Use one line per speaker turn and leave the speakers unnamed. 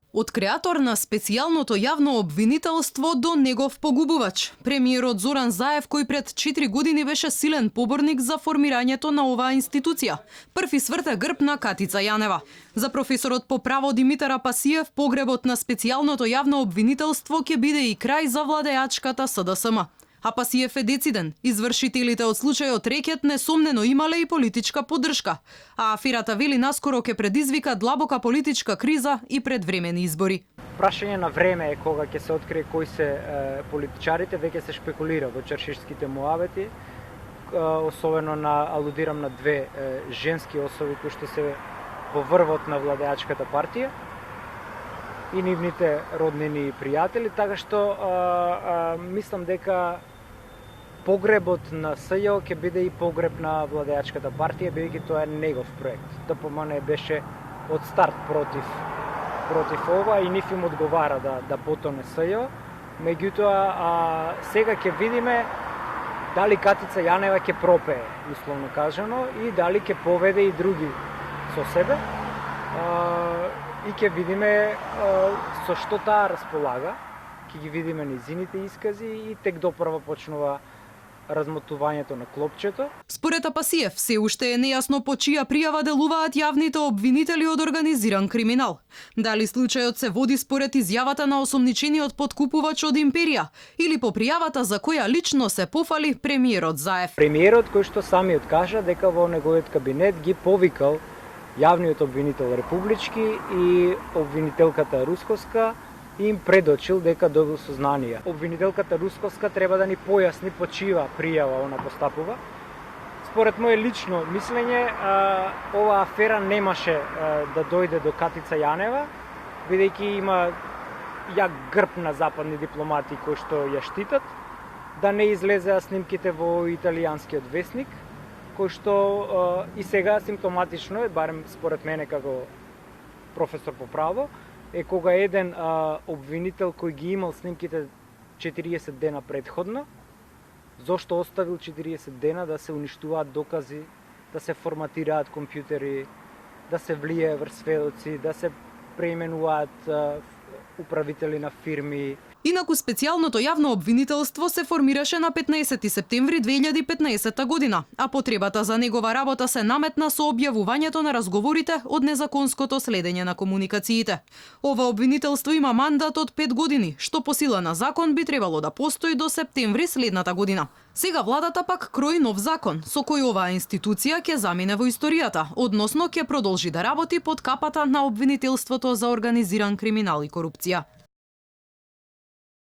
Од креатор на специјалното јавно обвинителство до негов погубувач. Премиерот Зоран Заев, кој пред 4 години беше силен поборник за формирањето на оваа институција, први сврте грб на Катица Јанева. За професорот по право Димитар Апасиев, погребот на специјалното јавно обвинителство ќе биде и крај за владеачката СДСМ. Апасиев е дециден. Извршителите од случајот Рекет несомнено имале и политичка поддршка, а аферата вели наскоро ќе предизвика длабока политичка криза и предвремени избори.
Прашање на време е кога ќе се открие кои се политичарите, веќе се шпекулира во чаршишките муавети, особено алудирам на две женски особи кои што се во врвот на владеачката партија и нивните роднини и пријатели, така што мислам дека погребот на СЈО ќе биде и погреб на владеачката партија, бидејќи тоа е негов проект. ДПМН беше од старт против ова и нив им одговара да потоне СЈО. Меѓутоа сега ќе видиме дали Катица Јанева ќе пропее, условно кажано, и дали ќе поведе и други со себе. И ќе видиме со што таа располага, ќе ги видиме низините искази и тек допрва почнува размотувањето на клопчето.
Според Апасиев, се уште е нејасно по чија пријава делуваат јавните обвинители од организиран криминал. Дали случајот се води според изјавата на осомничениот поткупувач од империја или по пријавата за која лично се пофали премиерот Заев.
Премиерот кој што самиот кажа дека во неговиот кабинет ги повикал јавниот обвинител републички и обвинителката Русковска и им предочил дека добил сознанија. Обвинителката Русковска треба да ни појасни по чија пријава она постапува. Според моје лично мислење, оваа афера немаше да дојде до Катица Јанева, бидејќи има јак грб на западни дипломати кои што ја штитат, да не излезеа снимките во италијанскиот весник, кој што и сега симптоматично е, барем според мене како професор по право, е кога еден обвинител кој ги имал снимките 40 дена предходно, зошто оставил 40 дена да се уништуваат докази, да се форматираат компјутери, да се влие врз сведоци, да се преименуваат управители на фирми.
Инаку специјалното јавно обвинителство се формираше на 15 септември 2015 година, а потребата за негова работа се наметна со објавувањето на разговорите од незаконското следење на комуникациите. Ова обвинителство има мандат од 5 години, што по сила на закон би требало да постои до септември следната година. Сега владата пак крои нов закон, со кој оваа институција ќе замине во историјата, односно ќе продолжи да работи под капата на обвинителството за организиран криминал и корупција.